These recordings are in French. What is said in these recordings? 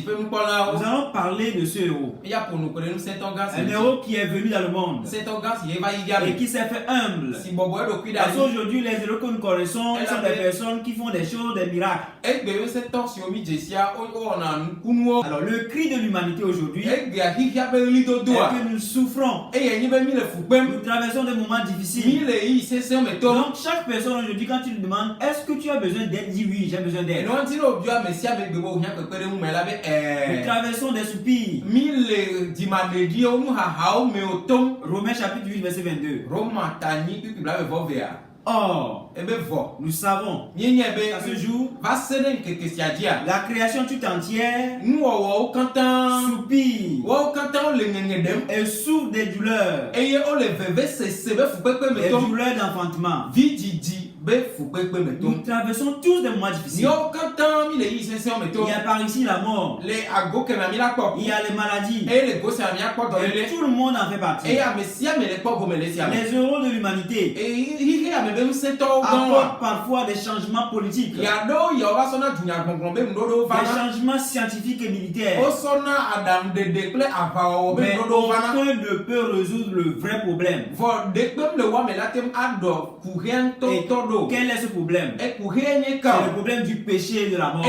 Nous allons parler de ce héros. Un héros qui est venu dans le monde et qui s'est fait humble. Parce qu'aujourd'hui, les héros que nous connaissons sont des personnes qui font des choses, des miracles. Alors, le cri de l'humanité aujourd'hui est que nous souffrons. Nous traversons des moments difficiles. Donc, chaque personne aujourd'hui, quand tu lui demandes est-ce que tu as besoin d'aide, dit oui, j'ai besoin d'aide. Nous traversons des soupirs. Romains chapitre 8, verset 22. Or, nous savons qu'à ce jour, la création tout entière soupire et souffre des douleurs, des douleurs d'enfantement. Nous traversons tous des moments difficiles. Il y a par ici la mort. Il y a les maladies. Et tout le monde en fait partie. Les héros de l'humanité apportent parfois des changements politiques, des changements scientifiques et militaires. Mais aucun ne peut résoudre le vrai problème. Et quel est ce problème? C'est le problème du péché et de la mort.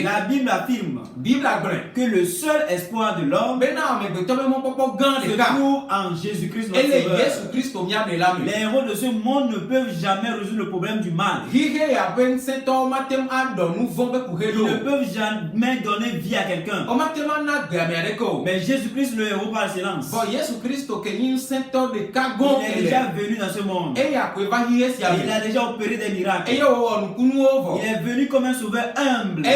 La Bible affirme que le seul espoir de l'homme se trouve en Jésus-Christ notre Sauveur. Les héros de ce monde ne peuvent jamais résoudre le problème du mal. Ils ne peuvent jamais donner vie à quelqu'un. Mais Jésus-Christ, le héros par excellence, il est déjà venu dans ce monde. Il a déjà opéré des miracles. Il est venu comme un sauveur humble. Dans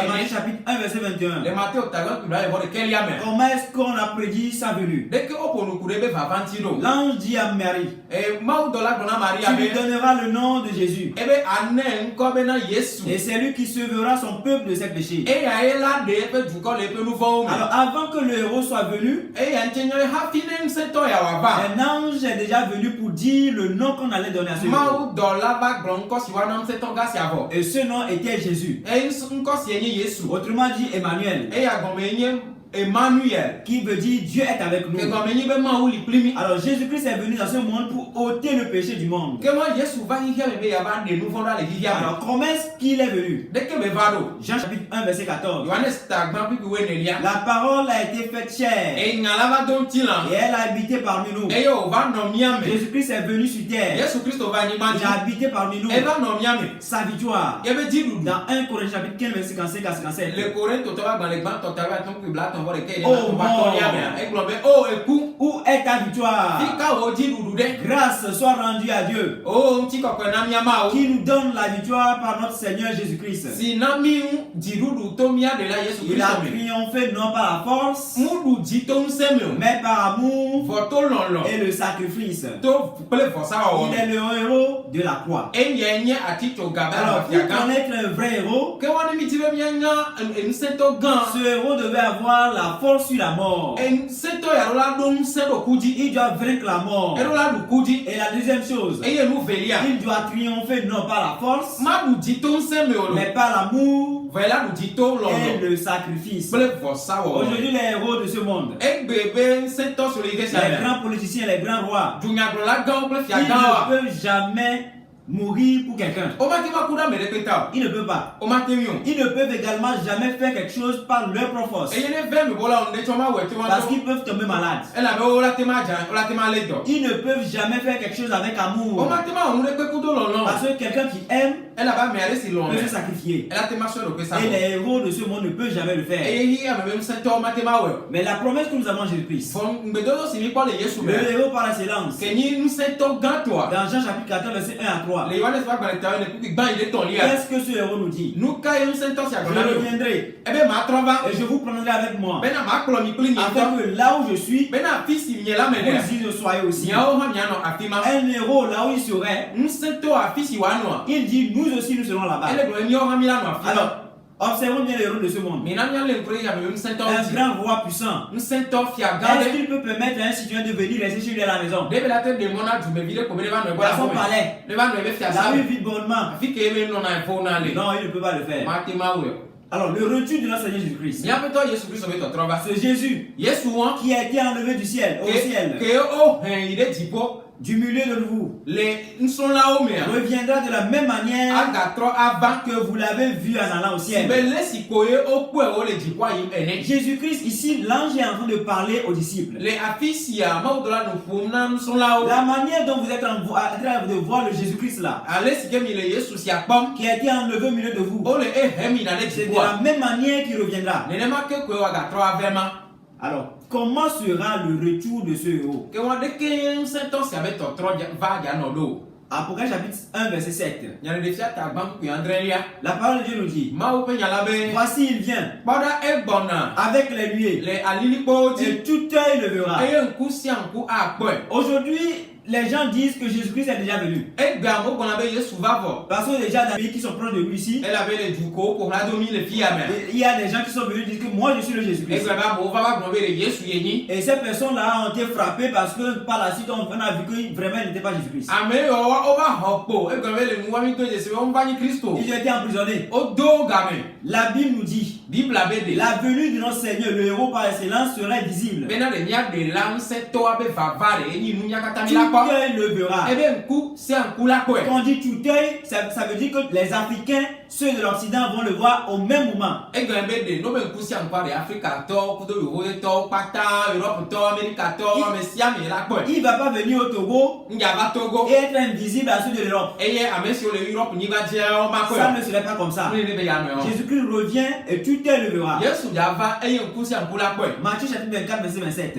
Matthieu chapitre 1 verset 21. Comment est-ce qu'on a prédit sa venue? L'ange dit à Marie, tu lui donneras le nom de Jésus. Et c'est lui qui sauvera son peuple de ses péchés. Alors avant que le héros soit venu, un ange est déjà venu pour dire le nom qu'on allait donner à ce héros. Et ce nom était Jésus. Autrement dit Emmanuel. Qui veut dire Dieu est avec nous. Alors Jésus-Christ est venu dans ce monde pour ôter le péché du monde. Alors comment est-ce qu'il est venu? Jean chapitre 1 verset 14. La parole a été faite chair et elle a habité parmi nous. Jésus-Christ est venu sur terre. Il a habité parmi nous. Sa victoire dans 1 Corinthiens chapitre 15 verset 55 à 57. Oh mort, où est ta victoire? Grâce soit rendue à Dieu qui nous donne la victoire par notre Seigneur Jésus-Christ. Il a triomphé non par la force mais par amour et le sacrifice. Il est le héros de la croix. Alors pour connaître un vrai héros, ce héros devait avoir la force sur la mort. Il doit vaincre la mort. Et la deuxième chose, il doit triompher non par la force mais par l'amour et le sacrifice. Aujourd'hui les héros de ce monde, les grands politiciens, les grands rois, ils ne peuvent jamais mourir pour quelqu'un. Ils ne peuvent pas. Ils ne peuvent également jamais faire quelque chose par leur propre force. Parce qu'ils peuvent tomber malades. Ils ne peuvent jamais faire quelque chose avec amour. Parce que quelqu'un qui aime peut se sacrifier. Et les héros de ce monde ne peuvent jamais le faire. Mais la promesse que nous avons en Jésus-Christ, le héros par excellence, dans Jean chapitre 14 verset 1 à 3. Qu'est-ce que ce héros nous dit? Je reviendrai et je vous prendrai avec moi, afin que là où je suis, vous y soyez aussi. Un héros là où il serait, il dit nous aussi nous serons là-bas. Alors Observons bien les héros de ce monde. Un grand roi puissant. Est-ce qu'il peut permettre à un citoyen de venir rester chez lui à la maison? Dans son palais. La rue vit bonnement. Non, il ne peut pas le faire. Alors, le retour de notre Seigneur Jésus-Christ. C'est Jésus qui a été enlevé du ciel, au ciel. Du milieu de vous, reviendra de la même manière que vous l'avez vu en allant au ciel. Jésus-Christ, ici, l'ange est en train de parler aux disciples. La manière dont vous êtes en train de voir le Jésus-Christ là, qui a été enlevé au milieu de vous, c'est de la même manière qu'il reviendra. Alors, comment sera le retour de ce héros? Apocalypse chapitre 1 verset 7. La parole de Dieu nous dit: voici il vient avec les nuées et tout œil le verra. Aujourd'hui, les gens disent que Jésus-Christ est déjà venu. Parce que déjà dans les pays qui sont proches de lui ici, il y a des gens qui sont venus dire que moi je suis le Jésus-Christ. Et ces personnes-là ont été frappées parce que par la suite on a vu que vraiment il n'était pas Jésus-Christ. Ils ont été emprisonnés. La Bible nous dit: la venue de notre Seigneur, le héros par excellence, sera visible. Tout œil le verra. Quand on dit tout œil, ça veut dire que les Africains, ceux de l'Occident, vont le voir au même moment. Il ne va pas venir au Togo et être invisible à ceux de l'Europe. Ça ne serait pas comme ça. Jésus-Christ revient et tout œil le verra. Matthieu chapitre 24 verset 27.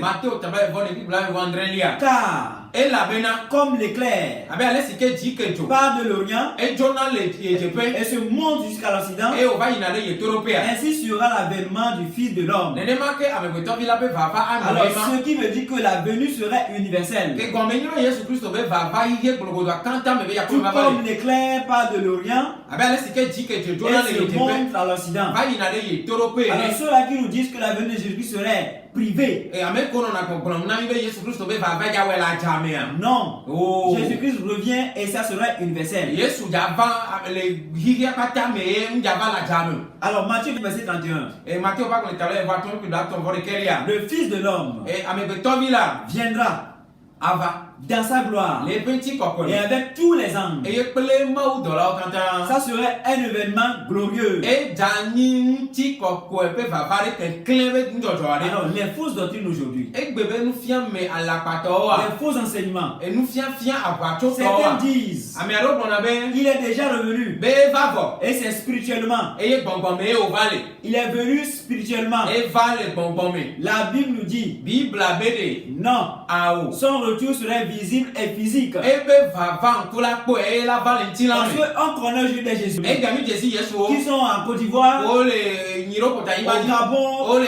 Car comme l'éclair part de l'Orient et se monte jusqu'à l'Occident, ainsi sera l'avènement du Fils de l'homme. Alors ce qui veut dire que la venue serait universelle. Tout comme l'éclair part de l'Orient et se monte à l'Occident. Alors ceux-là qui nous disent que la venue de Jésus serait privée, non, Jésus-Christ revient et ça sera universel. Alors Matthieu verset 31. Le Fils de l'homme viendra dans sa gloire et avec tous les anges. Ça serait un événement glorieux. Alors les fausses doctrines aujourd'hui, les faux enseignements, certains disent il est déjà revenu et c'est spirituellement. Il est venu spirituellement. La Bible nous dit non, son retour serait visible et physique. Parce qu'on connaît aujourd'hui des Jésus qui sont en Côte d'Ivoire, au Gabon, en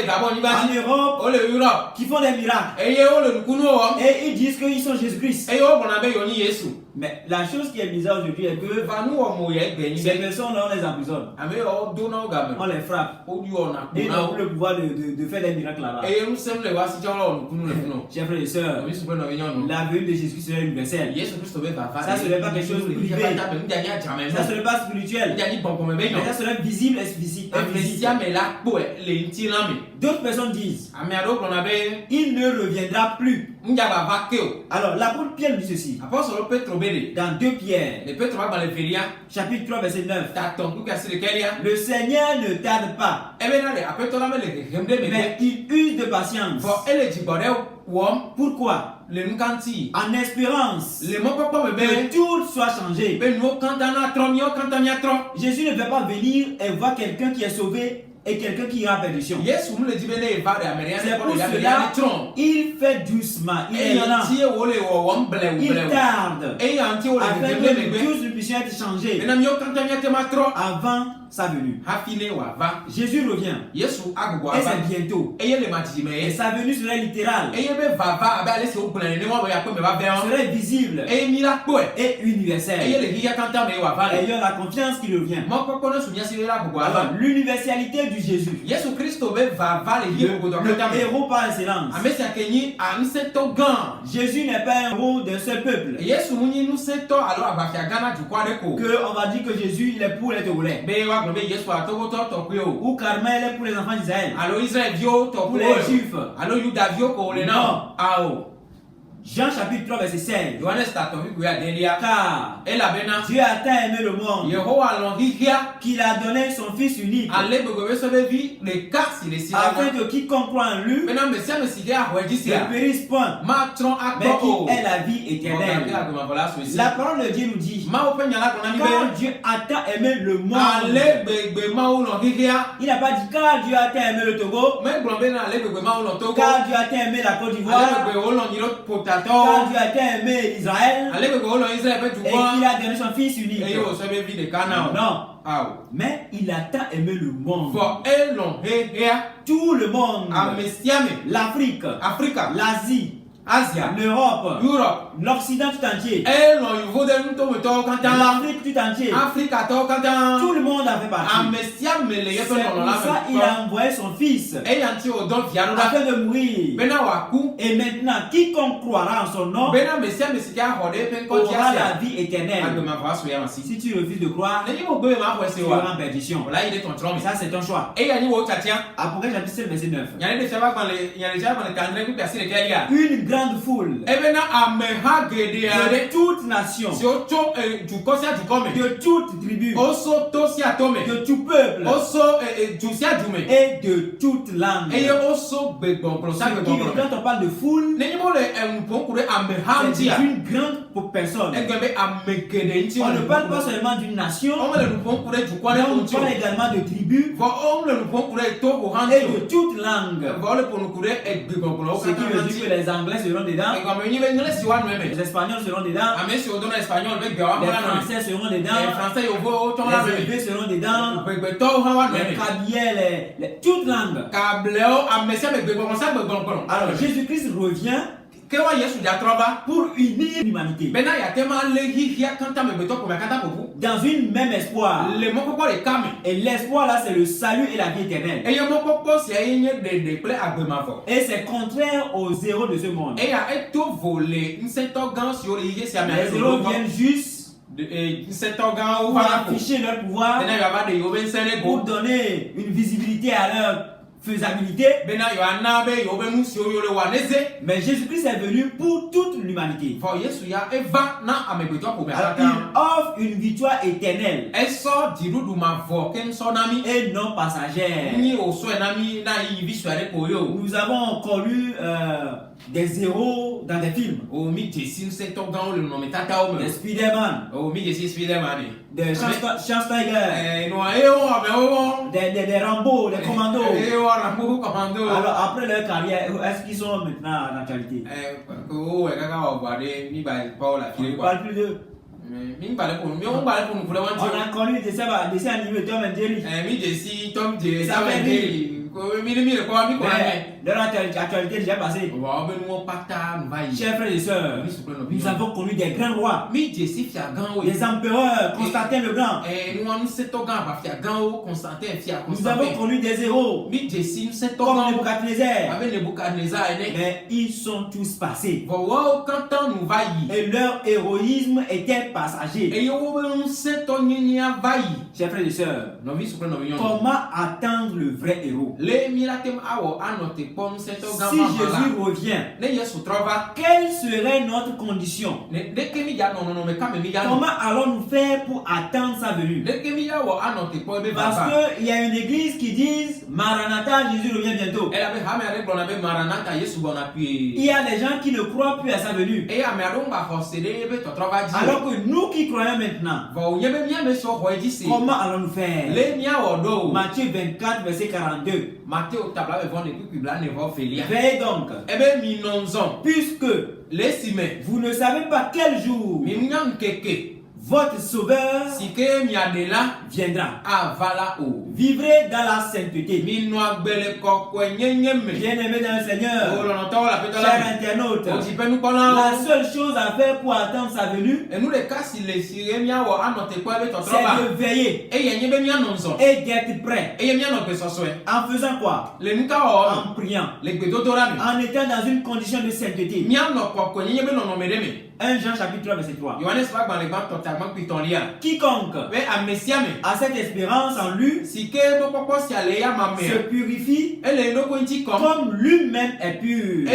Europe, qui font des miracles. Et ils disent qu'ils sont Jésus-Christ. Mais la chose qui est bizarre aujourd'hui est que ces personnes-là, on les emprisonne. On les frappe. Et ils n'ont plus le pouvoir de faire des miracles là-bas. Chers frères et sœurs, la venue de Jésus serait universelle. Ça ne serait pas quelque chose de privé. Ça ne serait pas spirituel. Mais ça serait visible et physique. D'autres personnes disent il ne reviendra plus. Alors l'apôtre Pierre dit ceci dans 2 Pierre chapitre 3 verset 9. Le Seigneur ne tarde pas, mais il use de patience. Pourquoi? En espérance que tout soit changé. Jésus ne veut pas venir et voir quelqu'un qui est sauvé et quelqu'un qui ira en perdition. C'est pour cela il fait doucement, il tarde afin que tous nous puissions être changés avant sa venue. Jésus revient et c'est bientôt et sa venue serait littérale, serait visible et universelle. Ayons la confiance qu'il revient. Alors, l'universalité du Jésus, le héros par excellence. Jésus n'est pas un héros d'un seul peuple, que on va dire que Jésus il est pour les Togolais, ou Carmel est pour les enfants d'Israël, pour les Juifs. Non. Jean chapitre 3 verset 16. Car Dieu a tant aimé le monde qu'il a donné son Fils unique, afin que quiconque croit en lui ne périsse point, mais qui ait la vie éternelle. La parole de Dieu nous dit, car Dieu a tant aimé le monde. Il n'a pas dit car Dieu a tant aimé le Togo, car Dieu a tant aimé la Côte d'Ivoire, car Dieu a tant aimé Israël et qu'il a donné son Fils unique. Non. Mais il a tant aimé le monde. Tout le monde. L'Afrique, l'Asie, l'Europe, l'Occident tout entier, l'Afrique tout entier, tout le monde a fait partie. C'est pour ça il a envoyé son Fils afin de mourir. Et maintenant, quiconque croira en son nom aura la vie éternelle. Si tu refuses de croire, tu auras en perdition. Ça c'est ton choix. Apocalypse chapitre 7 verset 9. Une grande foule de toutes nations, de toutes tribus, de tout peuple et de toutes langues. Quand on parle de foule, c'est une grande personne. On ne parle pas seulement d'une nation, mais on parle également de tribus et de toutes langues. Ce qui veut dire que les Anglais seront dedans, les Espagnols seront dedans, les Français seront dedans, les Anglais seront dedans, les Kabyles, toutes langues. Alors Jésus-Christ revient pour unir l'humanité dans une même espoir. Et l'espoir là, c'est le salut et la vie éternelle. Et c'est contraire aux zéros de ce monde. Les zéros viennent juste pour afficher leur pouvoir, pour donner une visibilité à leur faisabilité. Mais Jésus-Christ est venu pour toute l'humanité. Il offre une victoire éternelle et non passagère. Nous avons connu des héros dans des films. Des Spider-Man, des Schwarzenegger, des Rambo, des Commandos. Alors après leur carrière, est-ce qu'ils sont maintenant en actualité? On ne parle plus d'eux. On a connu des dessins animés Tom and Jerry. Ça fait rire. Leur actualité est déjà passée. Chers frères et sœurs, nous avons connu des grands rois, des empereurs, Constantin le Grand. Nous avons connu des héros comme Nebuchadnezzar. Mais ils sont tous passés. Et leur héroïsme était passager. Chers frères et sœurs, comment attendre le vrai héros? si Jésus revient, quelle serait notre condition? Comment allons-nous faire pour attendre sa venue? Parce qu'il y a une église qui dit Maranatha, Jésus revient bientôt. Il y a des gens qui ne croient plus à sa venue. Alors que nous qui croyons maintenant, comment allons-nous faire? Matthieu 24, verset 42. Veillez donc, puisque vous ne savez pas quel jour votre sauveur viendra. Vivrez dans la sainteté. Bien-aimés dans le Seigneur, chers internautes, la seule chose à faire pour attendre sa venue, c'est de veiller et d'être prêt. En faisant quoi? En priant, en étant dans une condition de sainteté. 1 Jean chapitre 3 verset 3. Quiconque a cette espérance en lui se purifie comme lui-même est pur.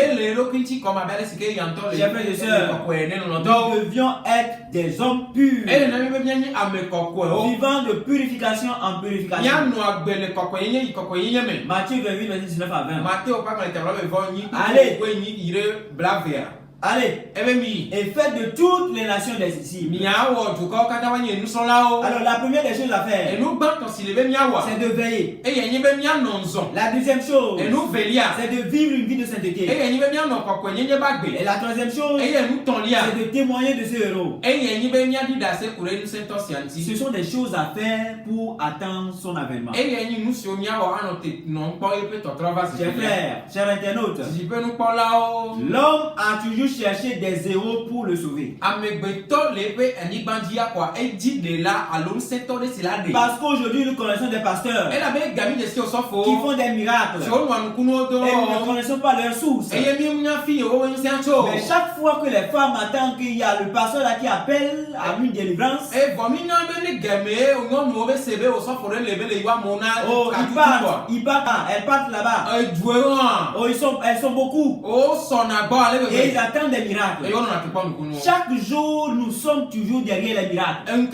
Chers frères et sœurs, nous devions être des hommes purs, vivant de purification en purification. Matthieu 28 verset 19 à 20. Allez, et faites de toutes les nations des disciples. Alors la première des choses à faire, c'est de veiller. La deuxième chose, c'est de vivre une vie de sainteté. Et la troisième chose, c'est de témoigner de ce héros. Ce sont des choses à faire pour attendre son avènement. Chers frères, chers internautes, l'homme a toujours chercher des héros pour le sauver. Parce qu'aujourd'hui nous connaissons des pasteurs qui font des miracles et nous ne connaissons pas leur source. Mais chaque fois que les femmes attendent qu'il y a le pasteur là qui appelle à une délivrance, ils partent, elles partent là-bas. Elles sont beaucoup. Et ils attendent des miracles. Chaque jour, nous sommes toujours derrière les miracles.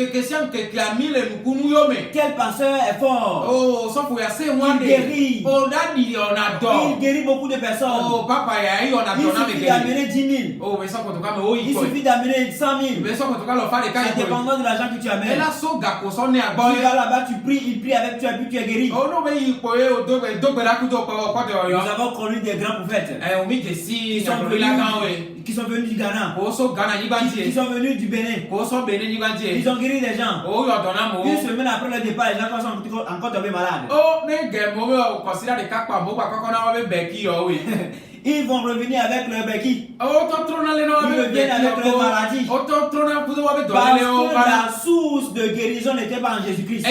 Quel pasteur est fort? Il guérit. Il guérit beaucoup de personnes. Il suffit d'amener 10 000. Il suffit d'amener 100 000. C'est dépendant de l'argent que tu amènes. Tu vas là-bas, tu pries, il prie avec toi et puis tu es guéri. Nous avons connu des grands prophètes qui sont venus du Ghana, qui sont venus du Bénin. Ils ont guéri des gens. Une semaine après le départ, les gens sont encore tombés malades. Ils vont revenir avec leur béquille. Ils reviennent avec leur maladie. Parce que la source de guérison n'était pas en Jésus-Christ.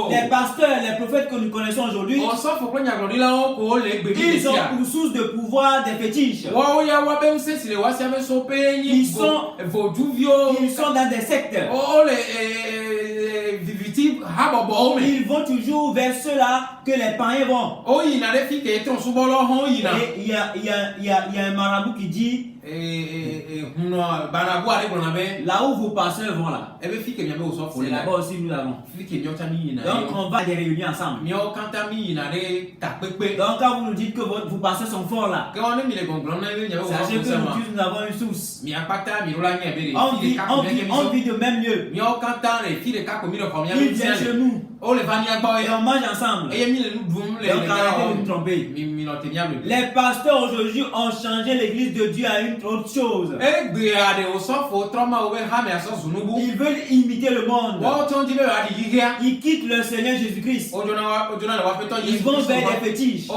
Les pasteurs, les prophètes que nous connaissons aujourd'hui, ils ont pour source de pouvoir des fétiches. Ils sont dans des sectes. Ils vont toujours vers ceux-là que les païens vont. Et il y a un marabout qui dit là où vos pasteurs vont là, c'est là-bas aussi nous allons. Donc on va à des réunions ensemble. Donc quand vous nous dites que vos pasteurs sont forts là, sachez que nous avons une source. On vit de même lieu. Ils viennent chez nous. Et on mange ensemble. Donc arrêtez de nous tromper. Les pasteurs aujourd'hui ont changé l'église de Dieu à une autre chose. Ils veulent imiter le monde. Ils quittent le Seigneur Jésus-Christ. Ils vont vers des fétiches.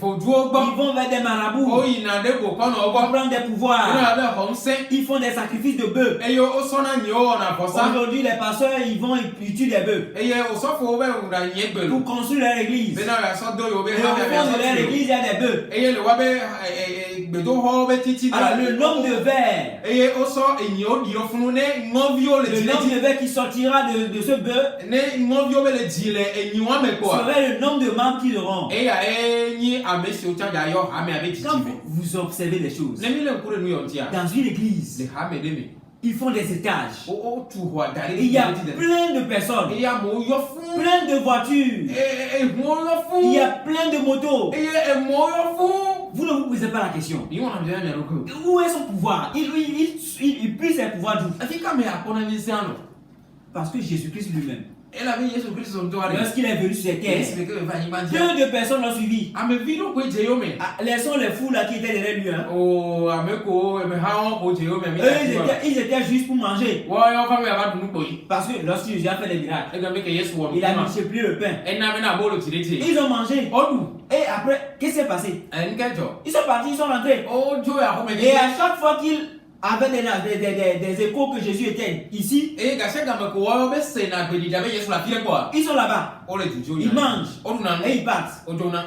vont vers des marabouts pour prendre des pouvoirs. Ils font des sacrifices de bœufs. Aujourd'hui, les pasteurs, ils tuent des bœufs pour construire leur église. Et au fond de leur église, il y a des bœufs. Alors, le nombre de vers, qui sortira de ce bœuf serait le nombre de membres qu'ils auront. Quand vous observez les choses, dans une église, ils font des étages. Il y a plein de personnes, plein de voitures, il y a plein de motos. Vous ne vous posez pas la question. Où est son pouvoir? Il puise ses pouvoirs d'où? Parce que Jésus-Christ lui-même, lorsqu'il est venu sur cette terre, peu de personnes l'ont suivi. Laissons les fous là qui étaient derrière lui. Ils étaient juste pour manger. Parce que lorsque Jésus a fait les miracles, il a multiplié le pain. Ils ont mangé. Et après, qu'est-ce qui s'est passé? Ils sont partis, ils sont rentrés. Et à chaque fois qu'ils avec des échos que Jésus était ici, ils sont là-bas, ils mangent et ils partent.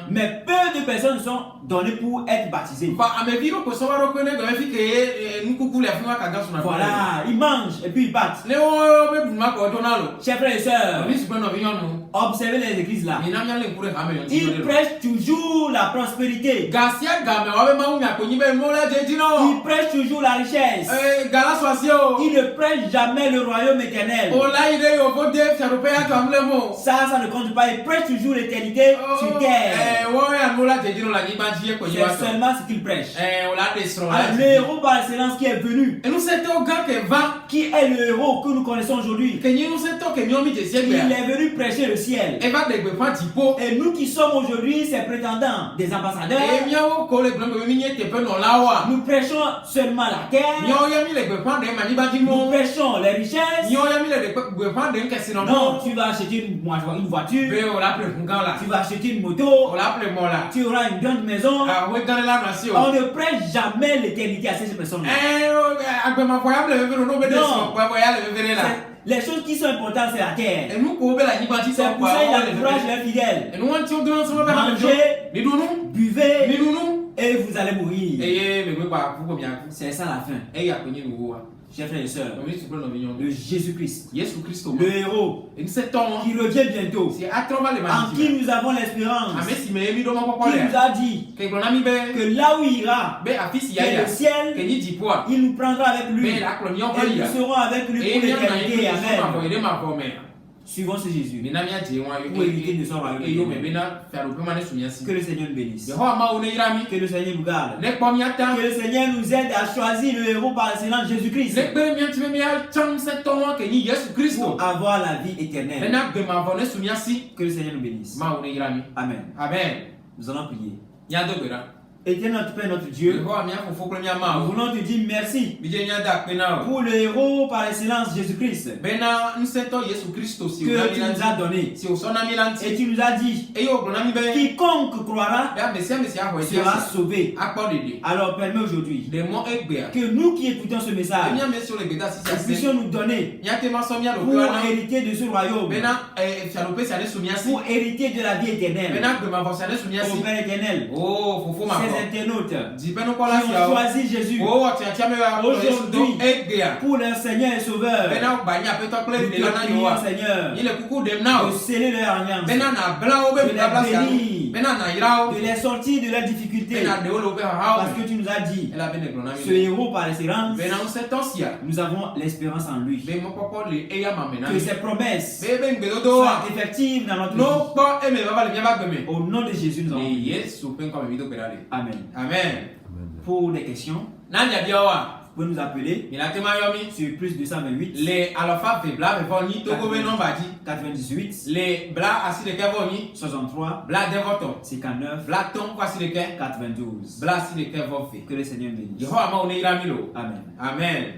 Mais peu de personnes sont données pour être baptisées. Voilà, ils mangent et puis ils partent. Chers frères et sœurs, observez les églises là. Ils prêchent toujours la prospérité. Ils prêchent toujours la richesse. Il ne prêche jamais le royaume éternel. Ça ne compte pas. Il prêche toujours l'éternité sur terre. C'est seulement ce qu'il prêche. Le héros par excellence qui est venu, qui est le héros que nous connaissons aujourd'hui, il est venu prêcher le ciel. Et nous qui sommes aujourd'hui ses prétendants, des ambassadeurs, nous prêchons seulement la terre. Nous prêchons les richesses. Non, tu vas acheter une voiture, tu vas acheter une moto, tu auras une grande maison. On ne prêche jamais l'éternité à ces personnes-là. Les choses qui sont importantes, c'est la terre. C'est pour ça qu'il encourage les fidèles. Mangez, buvez, et vous allez mourir. C'est ça la fin. Chers frères et sœurs, le Jésus-Christ, le héros, qui revient bientôt, en qui nous avons l'espérance, qui nous a dit que là où il ira, c'est le ciel, il nous prendra avec lui, et nous serons avec lui pour l'éternité. Amen. Suivons ce Jésus pour hériter de son royaume. Que le Seigneur nous bénisse. Que le Seigneur nous garde. Que le Seigneur nous aide à choisir le héros par excellence, Jésus-Christ, pour avoir la vie éternelle. Que le Seigneur nous bénisse. Amen. Nous allons prier. Éternel notre Père, notre Dieu, nous voulons te dire merci pour le héros par excellence, Jésus-Christ, que tu nous as donné. Et tu nous as dit, quiconque croira sera sauvé. Alors permets aujourd'hui que nous qui écoutons ce message, nous puissions nous donner pour hériter de ce royaume, pour hériter de la vie éternelle. Au Père éternel, ces internautes qui ont choisi Jésus aujourd'hui pour leur Seigneur et Sauveur, nous te prions, Seigneur, de sceller leur alliance, de les bénir, de les sortir de leurs difficultés, parce que tu nous as dit, ce héros par excellence, nous avons l'espérance en lui, que ses promesses soient effectives dans notre vie. Au nom de Jésus, nous avons prié. Amen. Pour des questions, vous pouvez nous appeler sur plus 228 98 63 59 92. Que le Seigneur bénisse. Amen.